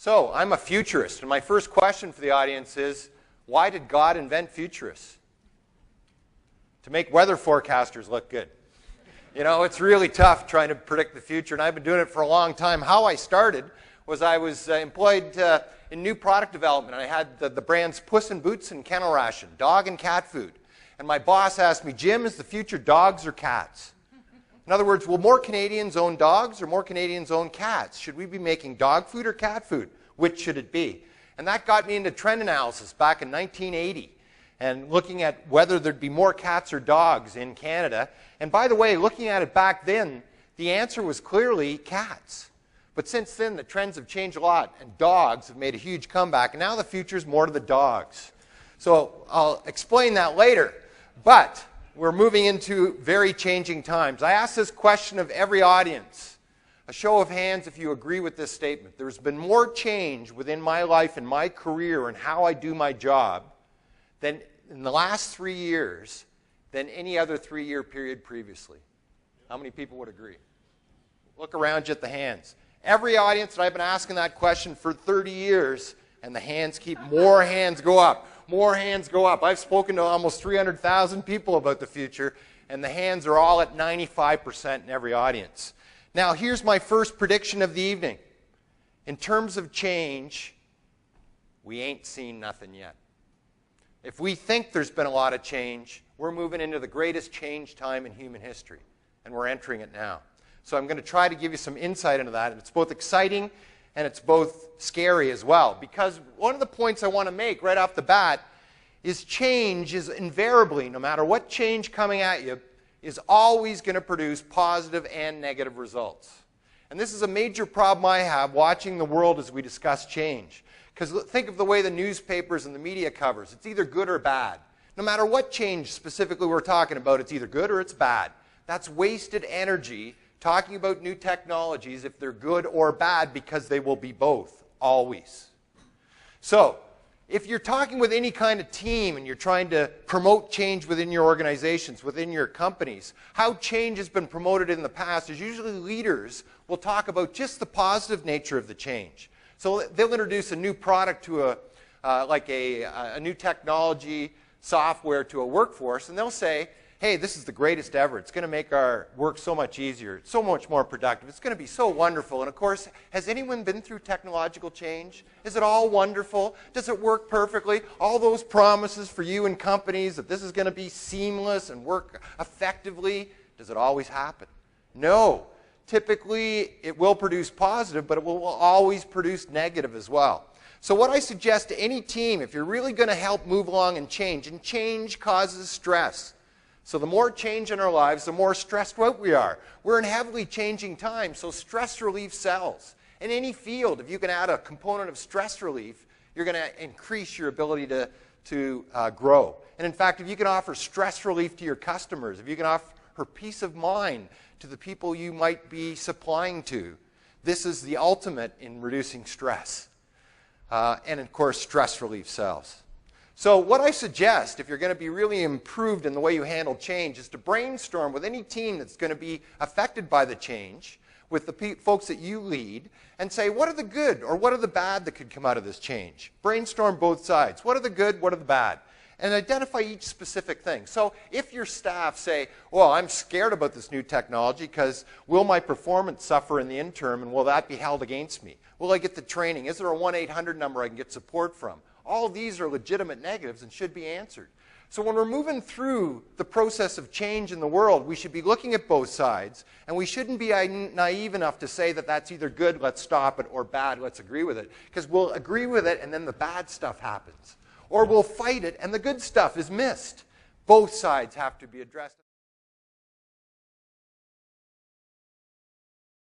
So, I'm a futurist, and my first question for the audience is, why did God invent futurists? To make weather forecasters look good. You know, it's really tough trying to predict the future, and I've been doing it for a long time. How I started was I was employed in new product development. I had the brands Puss in Boots and Kennel Ration, dog and cat food. And my boss asked me, Jim, is the future dogs or cats? In other words, will more Canadians own dogs or more Canadians own cats? Should we be making dog food or cat food? Which should it be? And that got me into trend analysis back in 1980 and looking at whether there'd be more cats or dogs in Canada. And by the way, looking at it back then, the answer was clearly cats. But since then, the trends have changed a lot, and dogs have made a huge comeback, and now the future's more to the dogs. So I'll explain that later. But we're moving into very changing times. I ask this question of every audience. A show of hands if you agree with this statement. There's been more change within my life and my career and how I do my job than in the last 3 years than any other 3-year period previously. How many people would agree? Look around you at the hands. Every audience that I've been asking that question for 30 years, and the hands keep, more hands go up. More hands go up. I've spoken to almost 300,000 people about the future, and the hands are all at 95% in every audience. Now, here's my first prediction of the evening. In terms of change, we ain't seen nothing yet. If we think there's been a lot of change, we're moving into the greatest change time in human history, and we're entering it now. So I'm going to try to give you some insight into that, and it's both exciting and it's both scary as well. Because one of the points I want to make right off the bat is change is invariably, no matter what change coming at you, is always going to produce positive and negative results. And this is a major problem I have watching the world as we discuss change. Because think of the way the newspapers and the media covers. It's either good or bad. No matter what change specifically we're talking about, it's either good or it's bad. That's wasted energy talking about new technologies if they're good or bad, because they will be both, always. So, if you're talking with any kind of team and you're trying to promote change within your organizations, within your companies, how change has been promoted in the past is usually leaders will talk about just the positive nature of the change. So they'll introduce a new product to a new technology, software to a workforce, and they'll say, hey, this is the greatest ever. It's going to make our work so much easier, so much more productive. It's going to be so wonderful. And of course, has anyone been through technological change? Is it all wonderful? Does it work perfectly? All those promises for you and companies that this is going to be seamless and work effectively, does it always happen? No. Typically, it will produce positive, but it will always produce negative as well. So what I suggest to any team, if you're really going to help move along and change causes stress. So the more change in our lives, the more stressed out we are. We're in heavily changing times, so stress relief sells. In any field, if you can add a component of stress relief, you're going to increase your ability to grow. And in fact, if you can offer stress relief to your customers, if you can offer peace of mind to the people you might be supplying to, this is the ultimate in reducing stress. And of course, stress relief sells. So what I suggest, if you're going to be really improved in the way you handle change, is to brainstorm with any team that's going to be affected by the change, with the folks that you lead, and say, what are the good or what are the bad that could come out of this change? Brainstorm both sides. What are the good, what are the bad? And identify each specific thing. So if your staff say, well, I'm scared about this new technology because will my performance suffer in the interim, and will that be held against me? Will I get the training? Is there a 1-800 number I can get support from? All of these are legitimate negatives and should be answered. So when we're moving through the process of change in the world, we should be looking at both sides, and we shouldn't be naive enough to say that that's either good, let's stop it, or bad, let's agree with it. Because we'll agree with it, and then the bad stuff happens. Or we'll fight it, and the good stuff is missed. Both sides have to be addressed.